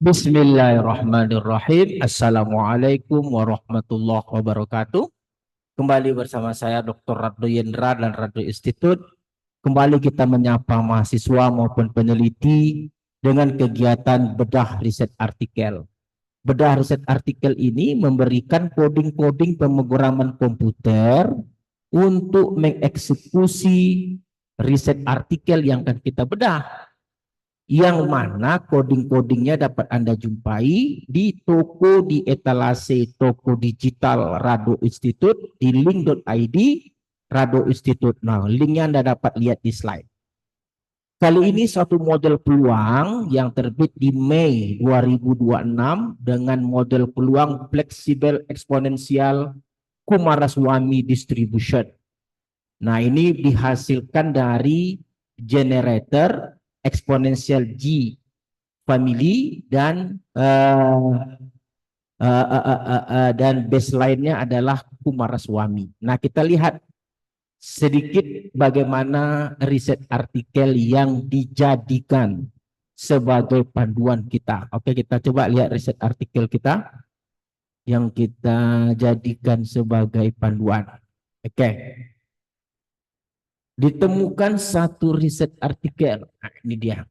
Bismillahirrahmanirrahim. Assalamualaikum warahmatullahi wabarakatuh. Kembali bersama saya Dr. Raddo Yendra dan Raddo Institute. Kembali kita menyapa mahasiswa maupun peneliti dengan kegiatan bedah riset artikel. Bedah riset artikel ini memberikan coding-coding pemrograman komputer untuk mengeksekusi riset artikel yang akan kita bedah, yang mana coding-codingnya dapat Anda jumpai di toko di etalase toko digital Raddo Institute di link.id Raddo Institute. Nah, linknya Anda dapat lihat di slide. Kali ini suatu model peluang yang terbit di Mei 2026 dengan model peluang fleksibel eksponensial Kumaraswamy distribution. Nah, ini dihasilkan dari generator eksponensial G family dan baseline-nya adalah Kumaraswamy. Nah, kita lihat sedikit bagaimana riset artikel yang dijadikan sebagai panduan kita. Oke, kita coba lihat riset artikel kita yang kita jadikan sebagai panduan. Oke. Ditemukan satu riset artikel, nah ini dia,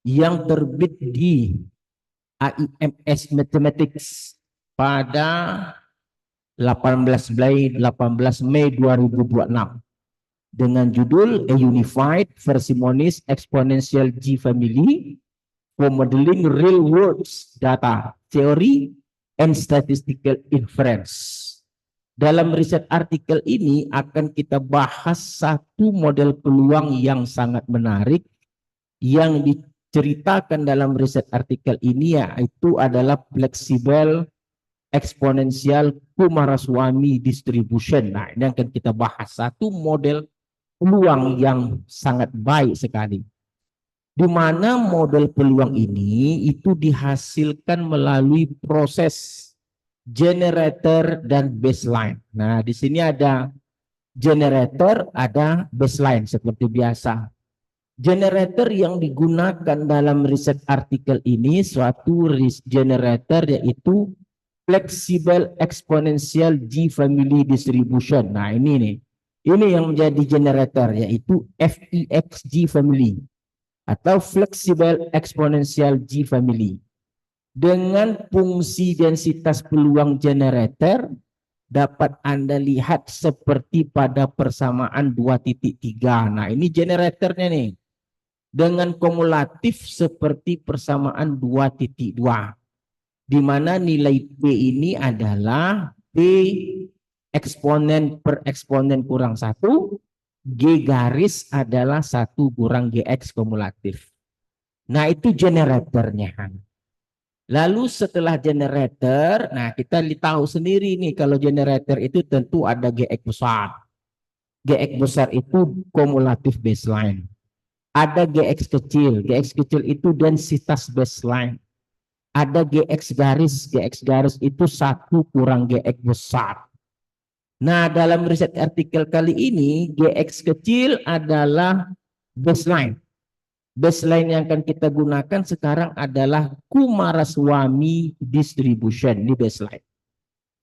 yang terbit di AIMS Mathematics pada 18 Mei 2026 dengan judul A Unified Parsimonies Exponential G Family for Modeling Real World Data Theory and Statistical Inference. Dalam riset artikel ini akan kita bahas satu model peluang yang sangat menarik yang diceritakan dalam riset artikel ini, yaitu adalah flexible exponential Kumaraswamy distribution. Nah, ini akan kita bahas satu model peluang yang sangat baik sekali, di mana model peluang ini itu dihasilkan melalui proses generator dan baseline. Nah, di sini ada generator, ada baseline seperti biasa. Generator yang digunakan dalam riset artikel ini suatu generator yaitu flexible exponential G family distribution. Nah, ini nih. Ini yang menjadi generator yaitu FEXG family atau flexible exponential G family. Dengan fungsi densitas peluang generator dapat Anda lihat seperti pada persamaan 2.3. Nah, ini generatornya nih. Dengan kumulatif seperti persamaan 2.2. Di mana nilai P ini adalah P eksponen per eksponen kurang 1. G garis adalah 1 kurang GX kumulatif. Nah, itu generatornya. Lalu setelah generator, nah kita tahu sendiri nih kalau generator itu tentu ada GX besar. GX besar itu kumulatif baseline. Ada GX kecil itu densitas baseline. Ada GX garis itu 1 kurang GX besar. Nah, dalam riset artikel kali ini, GX kecil adalah baseline. Baseline yang akan kita gunakan sekarang adalah Kumaraswamy distribution. Ini baseline.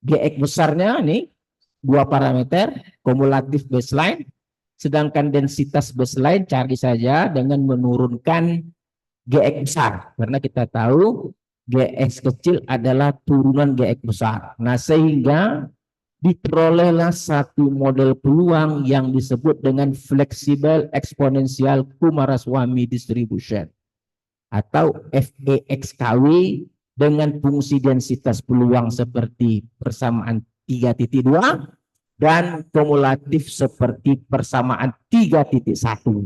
GX besarnya nih 2 parameter, kumulatif baseline. Sedangkan densitas baseline cari saja dengan menurunkan GX besar. Karena kita tahu GX kecil adalah turunan GX besar. Nah, sehingga diperolehlah satu model peluang yang disebut dengan flexible exponential Kumaraswamy distribution atau FEXKW dengan fungsi densitas peluang seperti persamaan 3.2 dan kumulatif seperti persamaan 3.1.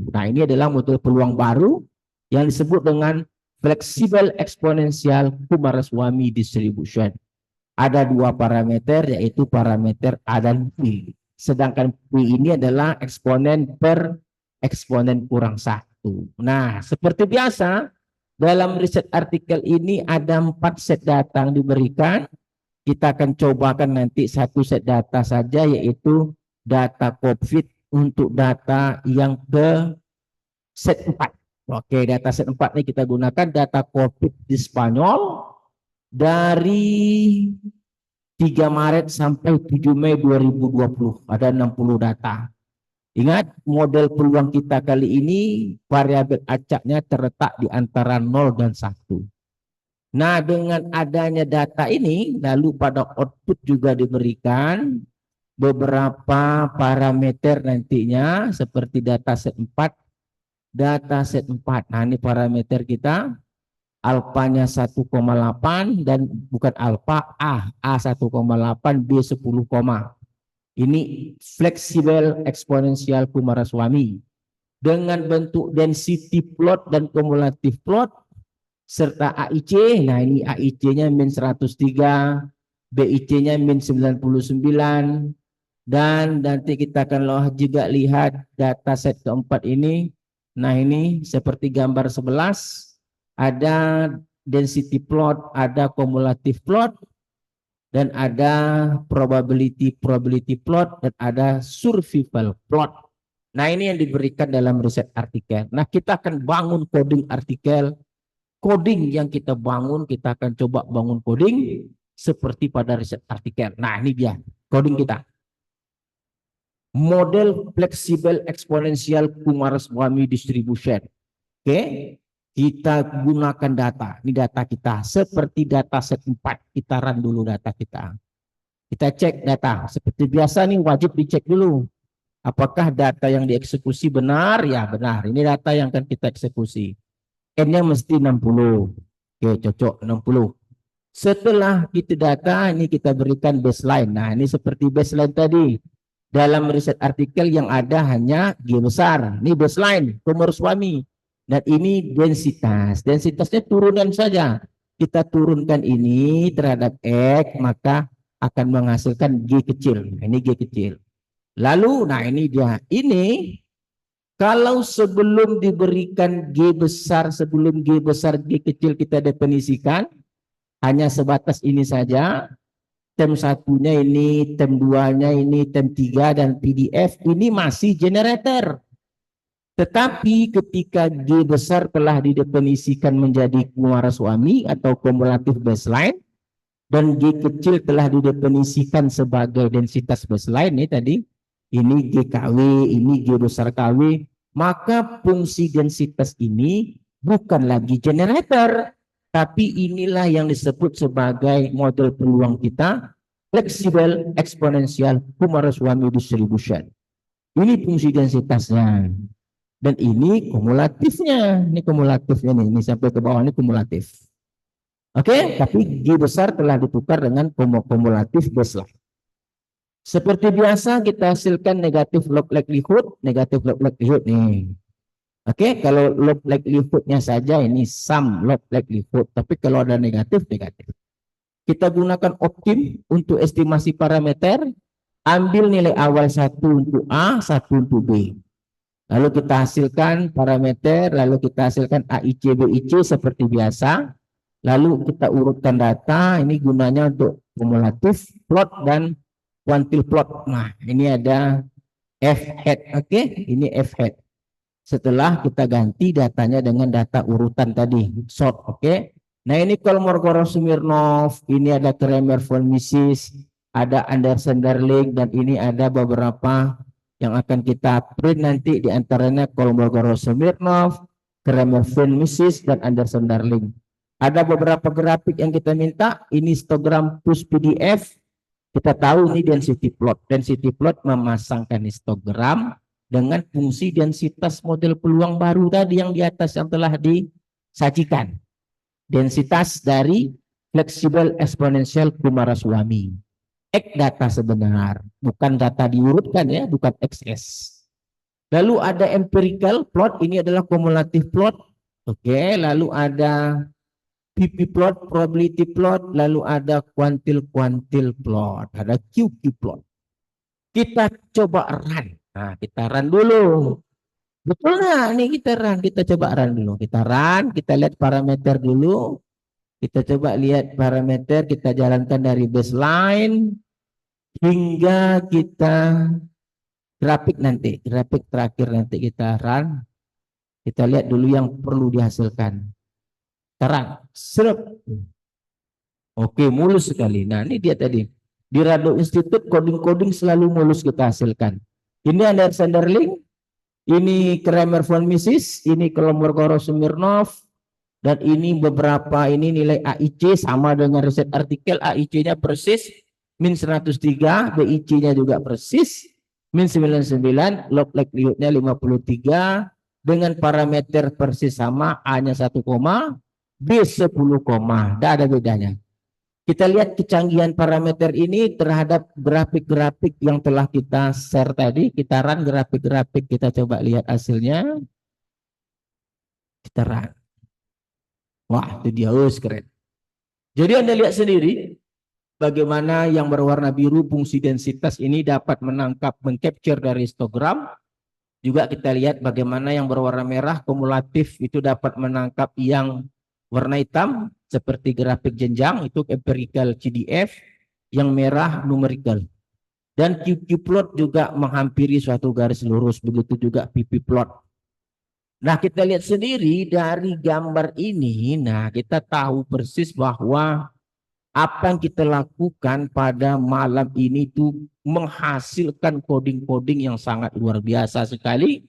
Nah, ini adalah model peluang baru yang disebut dengan flexible exponential Kumaraswamy distribution. Ada 2 parameter yaitu parameter A dan P. Sedangkan P ini adalah eksponen per eksponen kurang 1. Nah, seperti biasa dalam riset artikel ini ada 4 set data yang diberikan. Kita akan cobakan nanti satu set data saja yaitu data COVID untuk data yang ke set 4. Oke, dataset 4 ini kita gunakan data COVID di Spanyol dari 3 Maret sampai 7 Mei 2020. Ada 60 data. Ingat, model peluang kita kali ini variabel acaknya terletak di antara 0 dan 1. Nah, dengan adanya data ini, lalu pada output juga diberikan beberapa parameter nantinya seperti dataset 4. Dataset 4. Nah, ini parameter kita. Alfanya 1,8 dan bukan alfa A 1,8, B 10, ini fleksibel eksponensial Kumaraswamy dengan bentuk density plot dan kumulatif plot serta AIC. Nah, ini AIC-nya min 103, BIC-nya min 99, dan nanti kita akan juga lihat data set keempat ini. Nah, ini seperti gambar 11, ada density plot, ada kumulatif plot, dan ada probability plot, dan ada survival plot. Nah, ini yang diberikan dalam riset artikel. Nah, kita akan bangun coding artikel. Coding yang kita bangun, kita akan coba bangun coding seperti pada riset artikel. Nah, ini dia coding kita. Model fleksibel eksponensial Kumaraswamy distribution. Oke. Kita gunakan data. Ini data kita seperti data set 4. Kita run dulu data kita. Kita cek data. Seperti biasa nih wajib dicek dulu. Apakah data yang dieksekusi benar? Ya benar. Ini data yang akan kita eksekusi. N-nya mesti 60. Oke, cocok 60. Setelah kita data, ini kita berikan baseline. Nah, ini seperti baseline tadi. Dalam riset artikel yang ada hanya G besar. Ini baseline Kumaraswamy. Dan ini densitas. Densitasnya turunan saja. Kita turunkan ini terhadap X, maka akan menghasilkan G kecil. Ini G kecil. Lalu, nah ini dia. Ini, kalau sebelum diberikan G besar, sebelum G besar, G kecil kita definisikan, hanya sebatas ini saja. Term 1-nya ini, term 2-nya ini, term 3, dan PDF, ini masih generator. Tetapi ketika G besar telah didefinisikan menjadi Kumaraswamy atau kumulatif baseline, dan G kecil telah didefinisikan sebagai densitas baseline nih tadi, ini GKW, ini G besar KW, maka fungsi densitas ini bukan lagi generator, tapi inilah yang disebut sebagai model peluang kita, fleksibel eksponensial Kumaraswamy distribution. Ini fungsi densitasnya. Dan ini kumulatifnya. Ini kumulatifnya nih. Ini sampai ke bawah ini kumulatif. Oke, tapi G besar telah ditukar dengan kumulatif baseline. Seperti biasa kita hasilkan negatif log likelihood, nih. Oke, kalau log likelihoodnya saja ini sum log likelihood, tapi kalau ada negatif. Kita gunakan optim untuk estimasi parameter, ambil nilai awal 1 untuk A, 1 untuk B. Lalu kita hasilkan parameter, lalu kita hasilkan AIC, BIC seperti biasa. Lalu kita urutkan data, ini gunanya untuk kumulatif plot dan quantile plot. Nah, ini ada F hat, oke? Ini F hat. Setelah kita ganti datanya dengan data urutan tadi, sort, oke? Nah, ini Kolmogorov-Smirnov, ini ada Kramer-von-Mises, ada Anderson-Darling, dan ini ada beberapa yang akan kita print nanti, diantaranya Kolmogorov-Smirnov, Kramer-von-Mises, dan Anderson-Darling. Ada beberapa grafik yang kita minta, ini histogram plus PDF. Kita tahu ini density plot. Density plot memasangkan histogram dengan fungsi densitas model peluang baru tadi yang di atas yang telah disajikan. Densitas dari fleksibel eksponensial Kumaraswamy. X data sebenar, bukan data diurutkan ya, bukan XS. Lalu ada empirical plot, ini adalah kumulatif plot. Oke, lalu ada PP plot, probability plot, lalu ada quantile plot, ada QQ plot. Kita coba run. Nah, kita run dulu. Betul nggak? Ini kita run, kita coba run dulu. Kita run, kita lihat parameter dulu. Kita coba lihat parameter, kita jalankan dari baseline hingga kita grafik nanti, grafik terakhir nanti kita run. Kita lihat dulu yang perlu dihasilkan. Terang, serap. Oke, mulus sekali. Nah, ini dia tadi. Di Rado Institute, coding-coding selalu mulus kita hasilkan. Ini Anderson Darling, ini Kramer von Mises, ini Kolmogorov Smirnov, dan ini beberapa ini nilai AIC sama dengan riset artikel. AIC-nya persis, min 103, BIC-nya juga persis, min 99, log likelihood-nya 53, dengan parameter persis sama, A-nya 1, B 10, tidak ada bedanya. Kita lihat kecanggihan parameter ini terhadap grafik-grafik yang telah kita share tadi. Kita run grafik-grafik, kita coba lihat hasilnya. Kita run. Wah, itu dia, keren. Jadi Anda lihat sendiri bagaimana yang berwarna biru fungsi densitas ini dapat menangkap, mengcapture dari histogram. Juga kita lihat bagaimana yang berwarna merah kumulatif itu dapat menangkap yang warna hitam seperti grafik jenjang, itu empirical CDF, yang merah numerical. Dan QQ plot juga menghampiri suatu garis lurus, begitu juga PP plot. Nah, kita lihat sendiri dari gambar ini, nah kita tahu persis bahwa apa yang kita lakukan pada malam ini itu menghasilkan coding-coding yang sangat luar biasa sekali.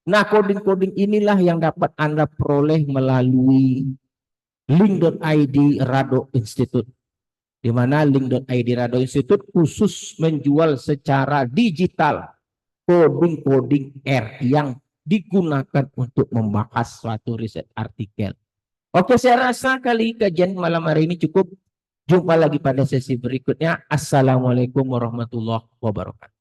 Nah, coding-coding inilah yang dapat Anda peroleh melalui link.id Rado Institute, di mana link.id Rado Institute khusus menjual secara digital coding-coding R yang digunakan untuk membahas suatu riset artikel. Oke, saya rasa kali kajian malam hari ini cukup. Jumpa lagi pada sesi berikutnya. Assalamualaikum warahmatullahi wabarakatuh.